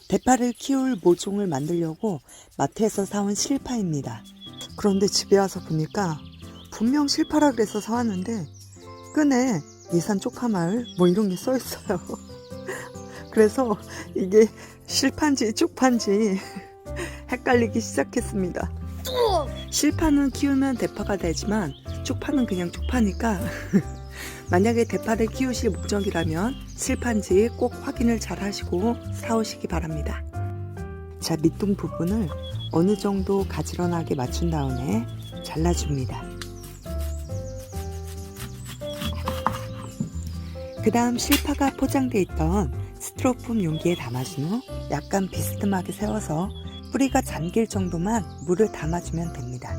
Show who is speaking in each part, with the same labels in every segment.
Speaker 1: 대파를 키울 모종을 만들려고 마트에서 사온 실파입니다. 그런데 집에 와서 보니까 분명 실파라 그래서 사왔는데 끈에 예산 쪽파마을 뭐 이런 게 써 있어요. 그래서 이게 실파인지 쪽파인지 헷갈리기 시작했습니다. 실파는 키우면 대파가 되지만 쪽파는 그냥 쪽파니까 만약에 대파를 키우실 목적이라면 실파인지 꼭 확인을 잘 하시고 사오시기 바랍니다. 자, 밑둥 부분을 어느 정도 가지런하게 맞춘 다음에 잘라줍니다. 그 다음 실파가 포장되어 있던 스티로폼 용기에 담아준 후 약간 비스듬하게 세워서 뿌리가 잠길 정도만 물을 담아주면 됩니다.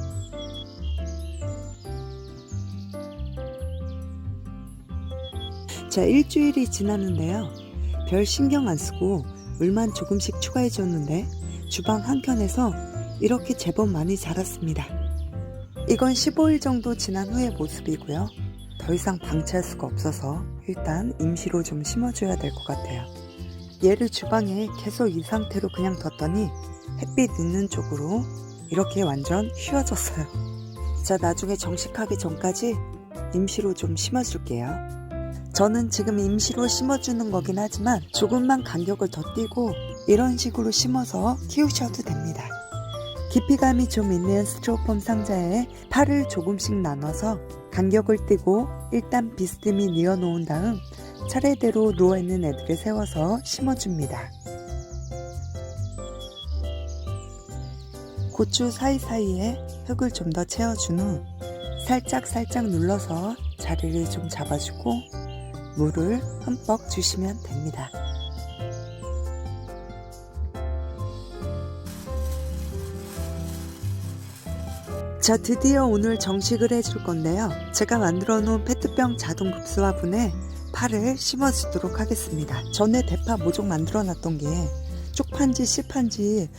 Speaker 1: 자, 일주일이 지났는데요. 별 신경 안 쓰고 물만 조금씩 추가해 줬는데 주방 한켠에서 이렇게 제법 많이 자랐습니다. 이건 15일 정도 지난 후의 모습이고요. 더 이상 방치할 수가 없어서 일단 임시로 좀 심어줘야 될 것 같아요. 얘를 주방에 계속 이 상태로 그냥 뒀더니 햇빛 있는 쪽으로 이렇게 완전 휘어졌어요. 자, 나중에 정식하기 전까지 임시로 좀 심어줄게요. 저는 지금 임시로 심어주는 거긴 하지만 조금만 간격을 더 띄고 이런 식으로 심어서 키우셔도 됩니다. 깊이감이 좀 있는 스티로폼 상자에 팔을 조금씩 나눠서 간격을 띄고 일단 비스듬히 뉘어 놓은 다음 차례대로 누워있는 애들을 세워서 심어줍니다. 고추 사이사이에 흙을 좀 더 채워준 후 살짝 눌러서 자리를 좀 잡아주고 물을 흠뻑 주시면 됩니다. 자, 드디어 오늘 정식을 해줄 건데요. 제가 만들어 놓은 페트병 자동 급수화분에 파를 심어주도록 하겠습니다. 전에 대파 모종 만들어 놨던 게 쪽파인지 실파인지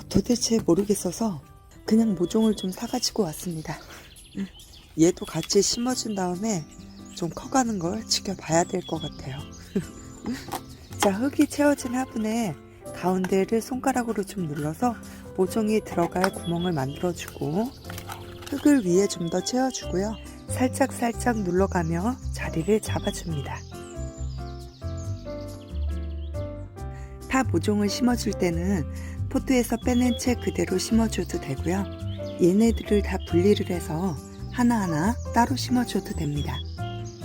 Speaker 1: 도대체 모르겠어서 그냥 모종을 좀 사가지고 왔습니다. 얘도 같이 심어준 다음에 좀 커가는 걸 지켜봐야 될 것 같아요. 자, 흙이 채워진 화분에 가운데를 손가락으로 좀 눌러서 모종이 들어갈 구멍을 만들어주고 흙을 위에 좀 더 채워주고요. 살짝 눌러가며 자리를 잡아줍니다. 파 모종을 심어줄 때는 포트에서 빼낸 채 그대로 심어줘도 되고요. 얘네들을 다 분리를 해서 하나하나 따로 심어줘도 됩니다.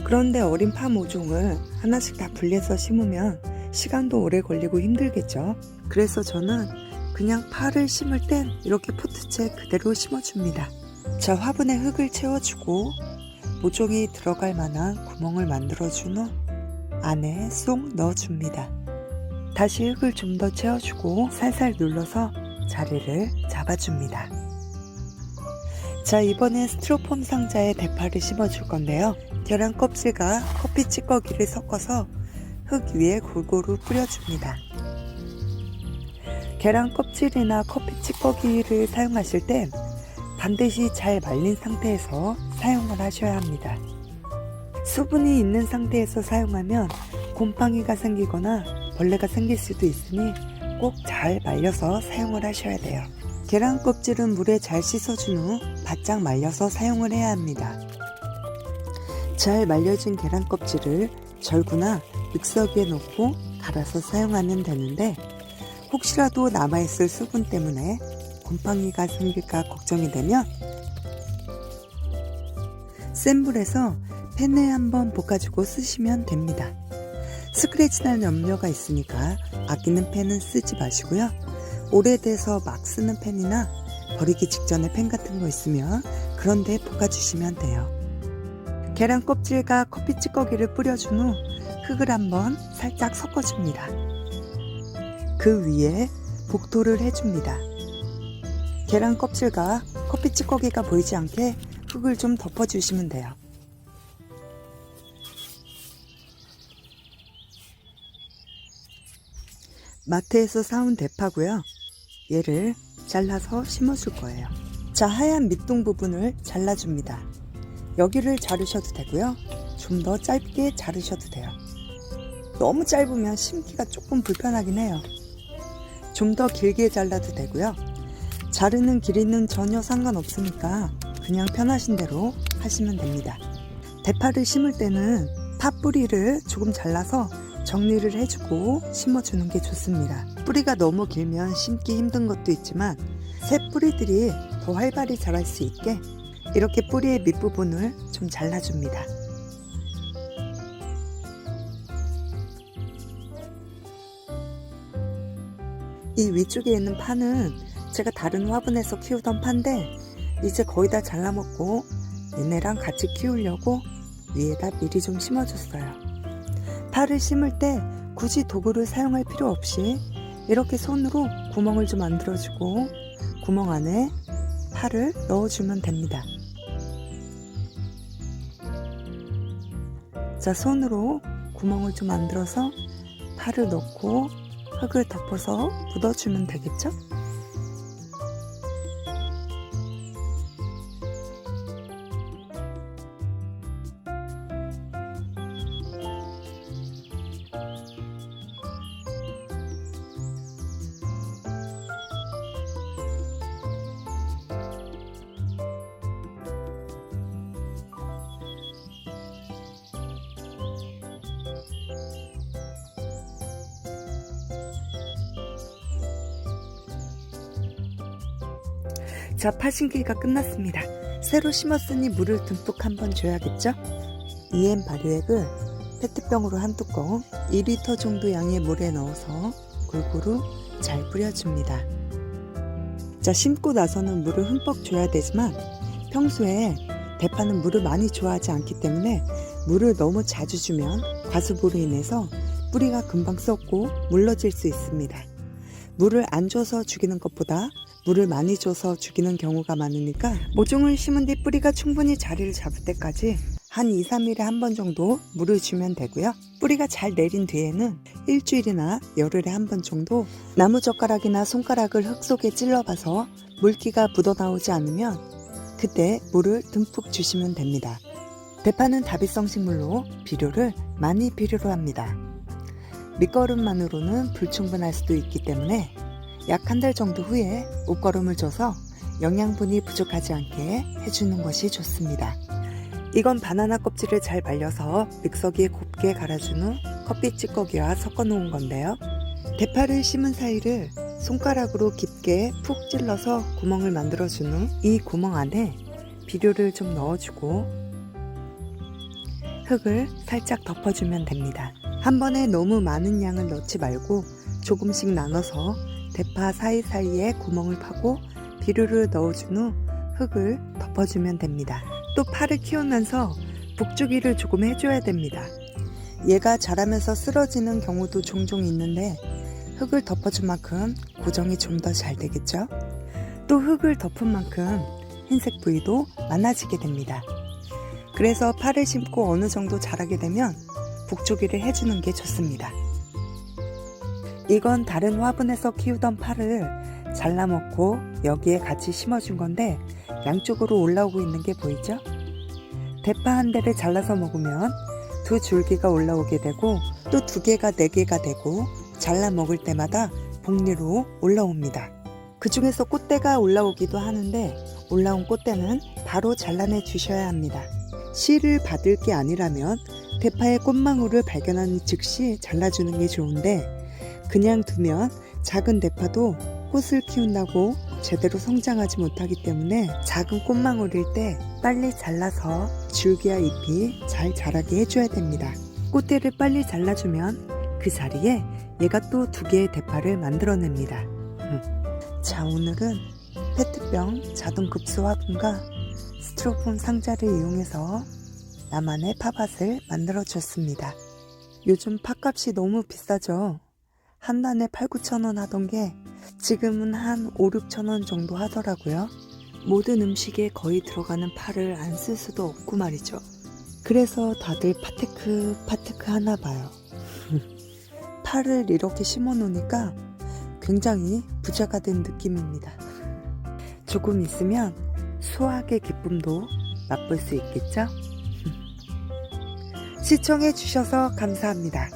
Speaker 1: 그런데 어린 파 모종을 하나씩 다 분리해서 심으면 시간도 오래 걸리고 힘들겠죠. 그래서 저는 그냥 파를 심을 땐 이렇게 포트채 그대로 심어줍니다. 자, 화분에 흙을 채워주고 모종이 들어갈 만한 구멍을 만들어준 후 안에 쏙 넣어줍니다. 다시 흙을 좀 더 채워주고 살살 눌러서 자리를 잡아줍니다. 자, 이번엔 스티로폼 상자에 대파를 심어줄 건데요. 계란 껍질과 커피 찌꺼기를 섞어서 흙 위에 골고루 뿌려줍니다. 계란 껍질이나 커피 찌꺼기를 사용하실 땐 반드시 잘 말린 상태에서 사용을 하셔야 합니다. 수분이 있는 상태에서 사용하면 곰팡이가 생기거나 벌레가 생길 수도 있으니 꼭 잘 말려서 사용을 하셔야 돼요. 계란 껍질은 물에 잘 씻어준 후 바짝 말려서 사용을 해야 합니다. 잘 말려진 계란 껍질을 절구나 믹서기에 넣고 갈아서 사용하면 되는데 혹시라도 남아있을 수분 때문에 곰팡이가 생길까 걱정이 되면 센 불에서 팬에 한번 볶아주고 쓰시면 됩니다. 스크래치 날 염려가 있으니까 아끼는 팬은 쓰지 마시고요. 오래돼서 막 쓰는 팬이나 버리기 직전에 팬 같은 거 있으면 그런 데 볶아주시면 돼요. 계란 껍질과 커피 찌꺼기를 뿌려준 후 흙을 한번 살짝 섞어줍니다. 그 위에 복토를 해줍니다. 계란 껍질과 커피 찌꺼기가 보이지 않게 흙을 좀 덮어주시면 돼요. 마트에서 사온 대파고요. 얘를 잘라서 심어줄 거예요. 자, 하얀 밑둥 부분을 잘라줍니다. 여기를 자르셔도 되고요. 좀 더 짧게 자르셔도 돼요. 너무 짧으면 심기가 조금 불편하긴 해요. 좀 더 길게 잘라도 되고요. 자르는 길이는 전혀 상관없으니까 그냥 편하신 대로 하시면 됩니다. 대파를 심을 때는 파 뿌리를 조금 잘라서 정리를 해주고 심어주는 게 좋습니다. 뿌리가 너무 길면 심기 힘든 것도 있지만 새 뿌리들이 더 활발히 자랄 수 있게 이렇게 뿌리의 밑부분을 좀 잘라줍니다. 이 위쪽에 있는 파는 제가 다른 화분에서 키우던 파인데 이제 거의 다 잘라먹고 얘네랑 같이 키우려고 위에다 미리 좀 심어줬어요. 파를 심을 때 굳이 도구를 사용할 필요 없이 이렇게 손으로 구멍을 좀 만들어주고 구멍 안에 파를 넣어주면 됩니다. 자, 손으로 구멍을 좀 만들어서 파를 넣고 흙을 덮어서 묻어주면 되겠죠? 자, 파 심기가 끝났습니다. 새로 심었으니 물을 듬뿍 한번 줘야겠죠? EM 발효액을 페트병으로 한 뚜껑 2리터 정도 양의 물에 넣어서 골고루 잘 뿌려줍니다. 자, 심고 나서는 물을 흠뻑 줘야 되지만 평소에 대파는 물을 많이 좋아하지 않기 때문에 물을 너무 자주 주면 과습으로 인해서 뿌리가 금방 썩고 물러질 수 있습니다. 물을 안 줘서 죽이는 것보다 물을 많이 줘서 죽이는 경우가 많으니까 모종을 심은 뒤 뿌리가 충분히 자리를 잡을 때까지 한 2, 3일에 한 번 정도 물을 주면 되고요. 뿌리가 잘 내린 뒤에는 일주일이나 열흘에 한 번 정도 나무젓가락이나 손가락을 흙 속에 찔러봐서 물기가 묻어나오지 않으면 그때 물을 듬뿍 주시면 됩니다. 대파는 다비성 식물로 비료를 많이 필요로 합니다. 밑거름만으로는 불충분할 수도 있기 때문에 약 한 달 정도 후에 옷거름을 줘서 영양분이 부족하지 않게 해주는 것이 좋습니다. 이건 바나나 껍질을 잘 말려서 믹서기에 곱게 갈아준 후 커피 찌꺼기와 섞어 놓은 건데요. 대파를 심은 사이를 손가락으로 깊게 푹 찔러서 구멍을 만들어 준 후 이 구멍 안에 비료를 좀 넣어주고 흙을 살짝 덮어주면 됩니다. 한 번에 너무 많은 양을 넣지 말고 조금씩 나눠서 대파 사이사이에 구멍을 파고 비료를 넣어준 후 흙을 덮어주면 됩니다. 또 파를 키우면서 북주기를 조금 해줘야 됩니다. 얘가 자라면서 쓰러지는 경우도 종종 있는데 흙을 덮어준 만큼 고정이 좀 더 잘 되겠죠? 또 흙을 덮은 만큼 흰색 부위도 많아지게 됩니다. 그래서 파를 심고 어느 정도 자라게 되면 북주기를 해주는 게 좋습니다. 이건 다른 화분에서 키우던 파를 잘라먹고 여기에 같이 심어준 건데 양쪽으로 올라오고 있는 게 보이죠? 대파 한 대를 잘라서 먹으면 두 줄기가 올라오게 되고 또 두 개가 네 개가 되고 잘라 먹을 때마다 복리로 올라옵니다. 그 중에서 꽃대가 올라오기도 하는데 올라온 꽃대는 바로 잘라내 주셔야 합니다. 씨를 받을 게 아니라면 대파의 꽃망울을 발견하는 즉시 잘라주는 게 좋은데 그냥 두면 작은 대파도 꽃을 키운다고 제대로 성장하지 못하기 때문에 작은 꽃망울일 때 빨리 잘라서 줄기와 잎이 잘 자라게 해줘야 됩니다. 꽃대를 빨리 잘라주면 그 자리에 얘가 또 두 개의 대파를 만들어냅니다. 자, 오늘은 페트병 자동급수 화분과 스티로폼 상자를 이용해서 나만의 팥밭을 만들어 줬습니다. 요즘 팥값이 너무 비싸죠. 한 단에 8,000~9,000원 하던 게 지금은 한 5,000~6,000원 정도 하더라고요. 모든 음식에 거의 들어가는 파를 안 쓸 수도 없고 말이죠. 그래서 다들 파테크 하나 봐요. 파를 이렇게 심어 놓으니까 굉장히 부자가 된 느낌입니다. 조금 있으면 수확의 기쁨도 맛볼 수 있겠죠? 시청해 주셔서 감사합니다.